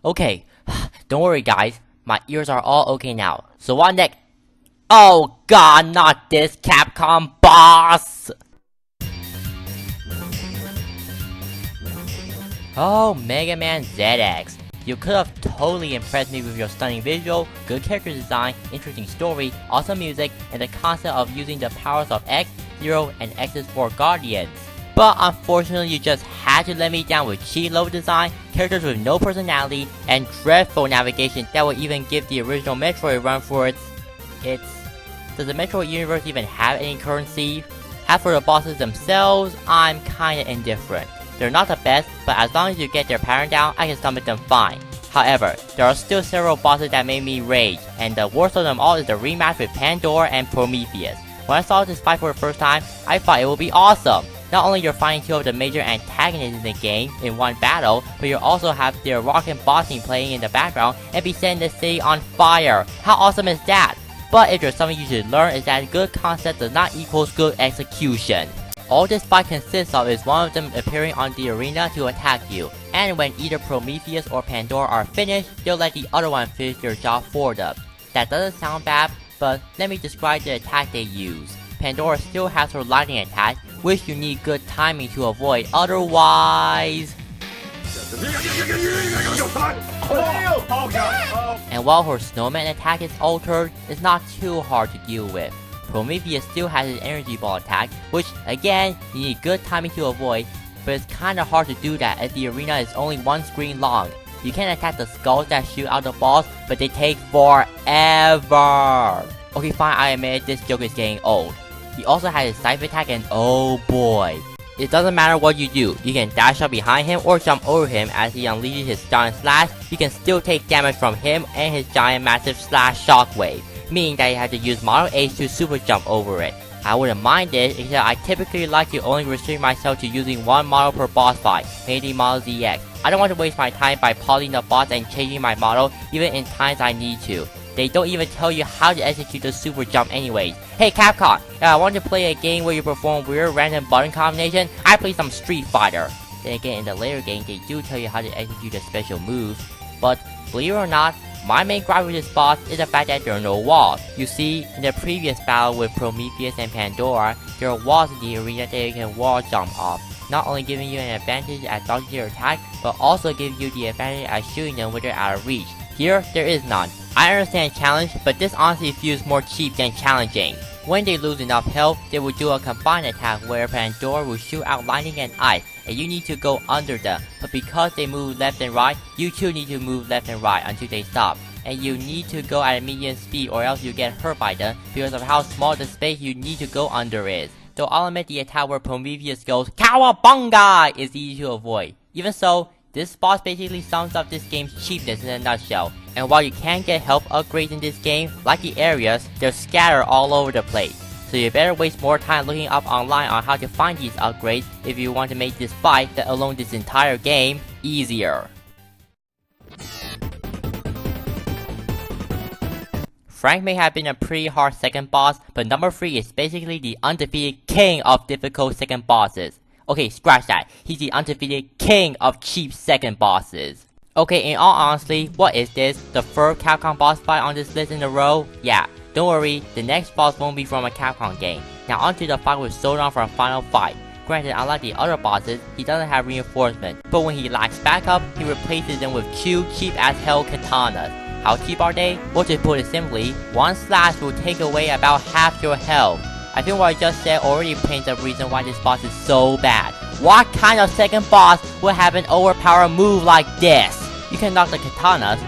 Okay, don't worry guys, my ears are all okay now. So what next? Oh god, not this Capcom boss! Oh, Mega Man ZX. You could have totally impressed me with your stunning visual, good character design, interesting story, awesome music, and the concept of using the powers of X, Zero, and X's 4 Guardians. But unfortunately you just had to let me down with cheap low design, characters with no personality, and dreadful navigation that will even give the original Metroid a run for its... Does the Metroid universe even have any currency? As for the bosses themselves, I'm kinda indifferent. They're not the best, but as long as you get their pattern down, I can stomach them fine. However, there are still several bosses that made me rage, and the worst of them all is the rematch with Pandora and Prometheus. When I saw this fight for the first time, I thought it would be awesome. Not only you're fighting two of the major antagonists in the game in one battle, but you also have their rockin' boss team playing in the background and be setting the city on fire. How awesome is that? But if there's something you should learn is that good concept does not equal good execution. All this fight consists of is one of them appearing on the arena to attack you, and when either Prometheus or Pandora are finished, they'll let the other one finish their job for them. That doesn't sound bad, but let me describe the attack they use. Pandora still has her lightning attack, which you need good timing to avoid, otherwise... And while her snowman attack is altered, it's not too hard to deal with. Prometheus still has his energy ball attack, which again, you need good timing to avoid, but it's kinda hard to do that as the arena is only one screen long. You can attack the skulls that shoot out the balls, but they take forever. Okay fine, I admit this joke is getting old. He also has his scythe attack and oh boy. It doesn't matter what you do, you can dash up behind him or jump over him as he unleashes his giant slash, you can still take damage from him and his giant massive slash shockwave, meaning that you have to use Model H to super jump over it. I wouldn't mind it, except I typically like to only restrict myself to using one model per boss fight, maybe Model ZX. I don't want to waste my time by pausing the boss and changing my model even in times I need to. They don't even tell you how to execute the super jump anyways. Hey Capcom, if I want to play a game where you perform weird random button combination, I play some Street Fighter. Then again, in the later game they do tell you how to execute the special moves, but believe it or not, my main gripe with this boss is the fact that there are no walls. You see, in the previous battle with Prometheus and Pandora, there are walls in the arena that you can wall jump off, not only giving you an advantage at dodging their attack, but also giving you the advantage at shooting them when they're out of reach. Here, there is none. I understand challenge, but this honestly feels more cheap than challenging. When they lose enough health, they will do a combined attack where Pandora will shoot out lightning and ice, and you need to go under them, but because they move left and right, you too need to move left and right until they stop. And you need to go at a medium speed or else you get hurt by them because of how small the space you need to go under is. Though I'll admit the attack where Prometheus goes Cowabunga is easy to avoid. Even so, this boss basically sums up this game's cheapness in a nutshell, and while you can get health upgrades in this game, like the areas, they're scattered all over the place. So you better waste more time looking up online on how to find these upgrades if you want to make this fight, let alone this entire game, easier. Frank may have been a pretty hard second boss, but number 3 is basically the undefeated king of difficult second bosses. Okay, scratch that. He's the undefeated king of cheap second bosses. Okay, in all honesty, what is this? The third Capcom boss fight on this list in a row? Yeah, don't worry, the next boss won't be from a Capcom game. Now onto the fight with Sodan from Final Fight. Granted, unlike the other bosses, he doesn't have reinforcement, but when he lacks backup, he replaces them with 2 cheap as hell katanas. How cheap are they? Well, to put it simply, one slash will take away about half your health. I think what I just said already paints the reason why this boss is so bad. What kind of second boss would have an overpowered move like this? You can knock the katanas,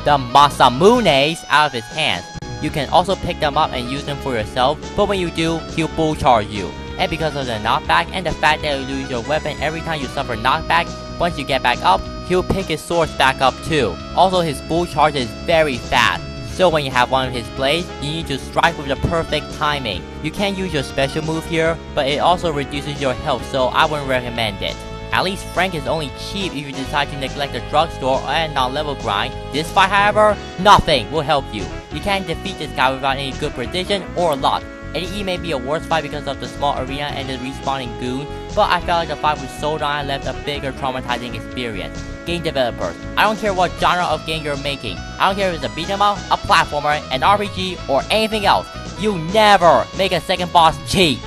the Masamunes out of his hands. You can also pick them up and use them for yourself, but when you do, he'll bull charge you. And because of the knockback and the fact that you lose your weapon every time you suffer knockback, once you get back up, he'll pick his swords back up too. Also, his bull charge is very fast. So when you have one of his blades, you need to strike with the perfect timing. You can use your special move here, but it also reduces your health, so I wouldn't recommend it. At least Frank is only cheap if you decide to neglect the drugstore and non-level grind. This fight, however, nothing will help you. You can't defeat this guy without any good precision or luck. AE may be a worse fight because of the small arena and the respawning goon, but I felt like the fight with Sodan left a bigger traumatizing experience. game developers. I don't care what genre of game you're making. I don't care if it's a beat 'em up, a platformer, an RPG, or anything else. You never make a second boss cheap.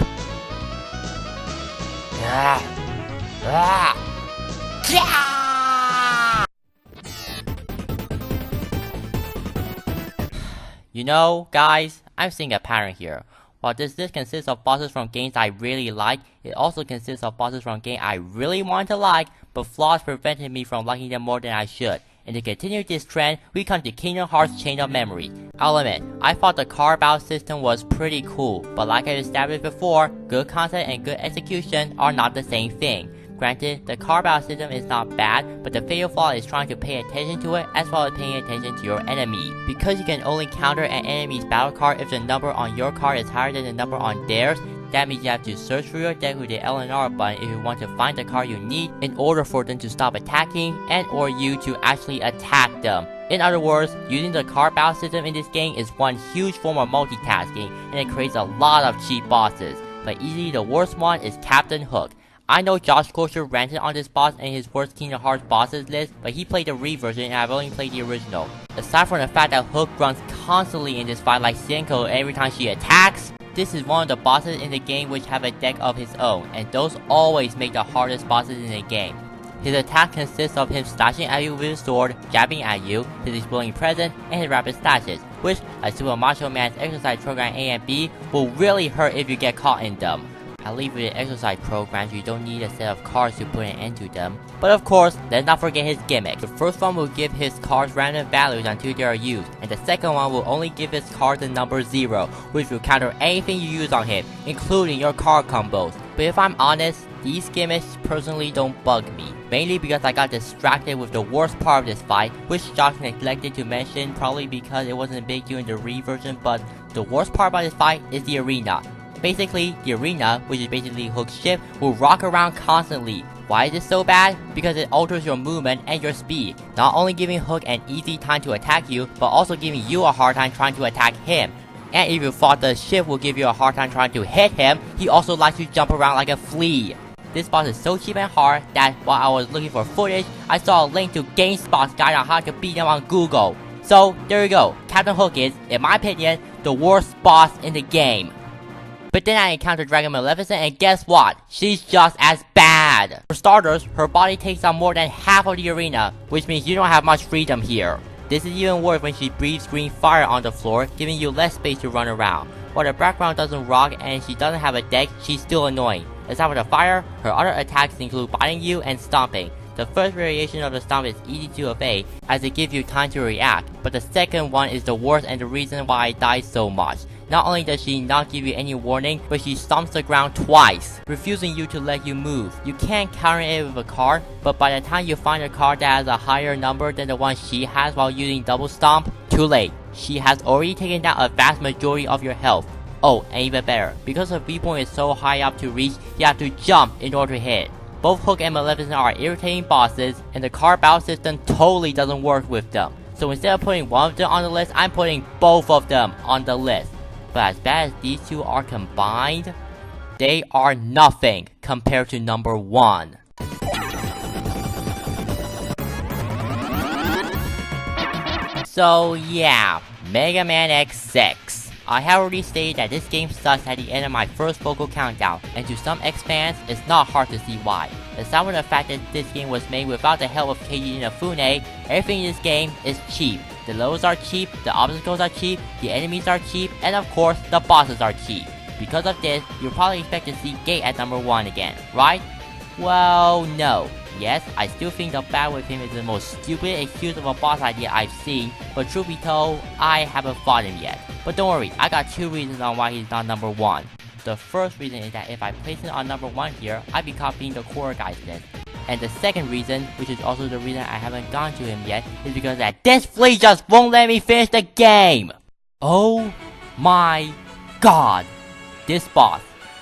You know, guys, I'm seeing a pattern here. While this list consists of bosses from games I really like, it also consists of bosses from games I really want to like, but flaws prevented me from liking them more than I should. And to continue this trend, we come to Kingdom Hearts Chain of Memory. I'll admit, I thought the carve-out system was pretty cool, but like I established before, good concept and good execution are not the same thing. Granted, the carve-out system is not bad, but the fatal flaw is trying to pay attention to it as well as paying attention to your enemy. Because you can only counter an enemy's battle card if the number on your card is higher than the number on theirs, that means you have to search through your deck with the L and R button if you want to find the card you need in order for them to stop attacking and or you to actually attack them. In other words, using the card battle system in this game is one huge form of multitasking and it creates a lot of cheap bosses. But easily the worst one is Captain Hook. I know Josh Kosher ranted on this boss in his worst Kingdom Hearts bosses list, but he played the re-version and I've only played the original. Aside from the fact that Hook runs constantly in this fight like Senko every time she attacks, this is one of the bosses in the game which have a deck of his own, and those always make the hardest bosses in the game. His attack consists of him slashing at you with his sword, jabbing at you, his exploding presence, and his rapid slashes, which, like Super Macho Man's exercise program A and B, will really hurt if you get caught in them. At least with the exercise programs, you don't need a set of cards to put an end to them. But of course, let's not forget his gimmick. The first one will give his cards random values until they are used, and the second one will only give his cards the number 0, which will counter anything you use on him, including your card combos. But if I'm honest, these gimmicks personally don't bug me, mainly because I got distracted with the worst part of this fight, which Josh neglected to mention probably because it wasn't big during the re-version, but the worst part about this fight is the arena. Basically, the arena, which is basically Hook's ship, will rock around constantly. Why is this so bad? Because it alters your movement and your speed, not only giving Hook an easy time to attack you, but also giving you a hard time trying to attack him. And if you thought the ship will give you a hard time trying to hit him, he also likes to jump around like a flea. This boss is so cheap and hard that while I was looking for footage, I saw a link to GameSpot's guide on how to beat him on Google. So there you go, Captain Hook is, in my opinion, the worst boss in the game. But then I encountered Dragon Maleficent and guess what? She's just as bad! For starters, her body takes up more than half of the arena, which means you don't have much freedom here. This is even worse when she breathes green fire on the floor, giving you less space to run around. While the background doesn't rock and she doesn't have a deck, she's still annoying. Aside from the fire, her other attacks include biting you and stomping. The first variation of the stomp is easy to evade, as it gives you time to react, but the second one is the worst and the reason why I died so much. Not only does she not give you any warning, but she stomps the ground twice, refusing you to let you move. You can counter it with a card, but by the time you find a card that has a higher number than the one she has while using double stomp, too late. She has already taken down a vast majority of your health. Oh, and even better, because her viewpoint is so high up to reach, you have to jump in order to hit. Both Hook and Maleficent are irritating bosses, and the card battle system totally doesn't work with them. So instead of putting one of them on the list, I'm putting both of them on the list. But as bad as these two are combined, they are nothing compared to number 1. So yeah, Mega Man X6. I have already stated that this game sucks at the end of my first vocal countdown, and to some X fans, it's not hard to see why. Aside from the fact that this game was made without the help of Keiji Inafune, everything in this game is cheap. The levels are cheap, the obstacles are cheap, the enemies are cheap, and of course, the bosses are cheap. Because of this, you'll probably expect to see Gate at number 1 again, right? Well, no. Yes, I still think the battle with him is the most stupid excuse of a boss idea I've seen, but truth be told, I haven't fought him yet. But don't worry, I got 2 reasons on why he's not number 1. The first reason is that if I place him on number 1 here, I'd be copying the core guy's list. And the second reason, which is also the reason I haven't gone to him yet, is because that this flea just won't let me finish the game! Oh my god! This boss,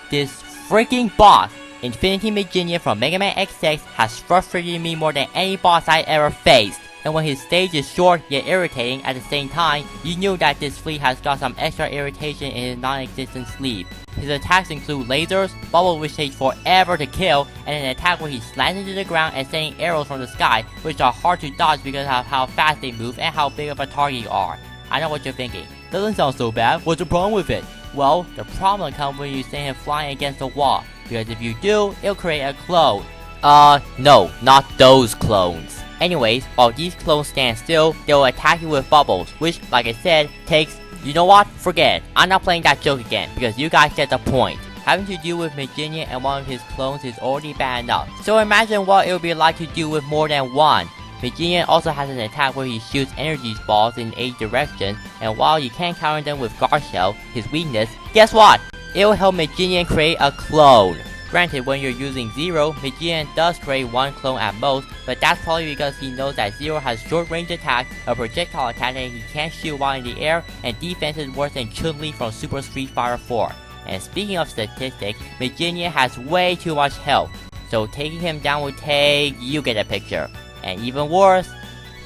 this freaking boss, Infinity Maginian from Mega Man X6 has frustrated me more than any boss I ever faced. And when his stage is short yet irritating at the same time, you knew that this flea has got some extra irritation in his non-existent sleeve. His attacks include lasers, bubbles which take forever to kill, and an attack where he slides into the ground and sending arrows from the sky, which are hard to dodge because of how fast they move and how big of a target you are. I know what you're thinking. Doesn't sound so bad, what's the problem with it? Well, the problem comes when you send him flying against the wall, because if you do, it'll create a clone. No, not those clones. Anyways, while these clones stand still, they'll attack you with bubbles, which, like I said, takes... You know what? Forget it. I'm not playing that joke again, because you guys get the point. Having to deal with Maginian and one of his clones is already bad enough, so imagine what it would be like to deal with more than one. Maginian also has an attack where he shoots energy balls in 8 directions, and while you can't counter them with Guard Shell, his weakness, guess what? It'll help Maginian create a clone. Granted, when you're using Zero, Maginian does create 1 clone at most, but that's probably because he knows that Zero has short-range attack, a projectile attack that he can't shoot while in the air, and defense is worse than Chun-Li from Super Street Fighter 4. And speaking of statistics, Maginian has way too much health, so taking him down will take... you get a picture. And even worse,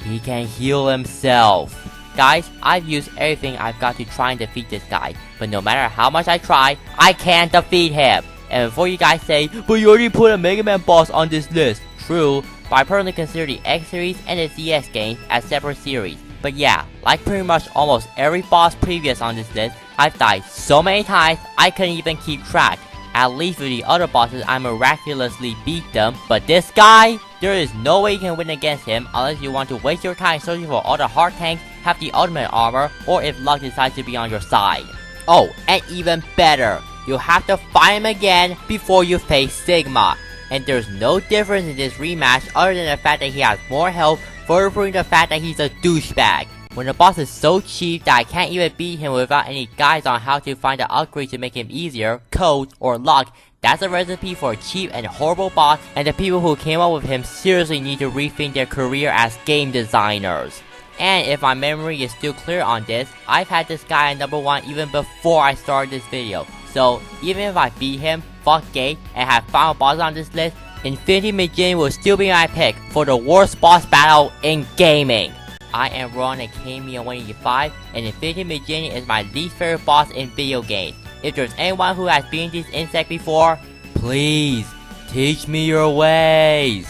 he can heal himself. Guys, I've used everything I've got to try and defeat this guy, but no matter how much I try, I can't defeat him. And before you guys say, but you already put a Mega Man boss on this list. True, but I personally consider the X series and the ZX games as separate series. But yeah, like pretty much almost every boss previous on this list, I've died so many times I couldn't even keep track. At least with the other bosses I miraculously beat them, but this guy, there is no way you can win against him unless you want to waste your time searching for all the hard tanks, have the ultimate armor, or if luck decides to be on your side. Oh, and even better, you'll have to fight him again before you face Sigma. And there's no difference in this rematch other than the fact that he has more health, further proving the fact that he's a douchebag. When the boss is so cheap that I can't even beat him without any guides on how to find the upgrade to make him easier, codes, or luck, that's a recipe for a cheap and horrible boss, and the people who came up with him seriously need to rethink their career as game designers. And if my memory is still clear on this, I've had this guy at number 1 even before I started this video. So even if I beat him, fuck Gate, and have final boss on this list, Infinity Maginian will still be my pick for the worst boss battle in gaming. I am Ron and KME 185, and Infinity Maginian is my least favorite boss in video games. If there's anyone who has beaten this insect before, please teach me your ways.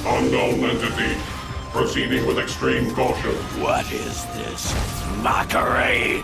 Unknown entity, proceeding with extreme caution. What is this mockery?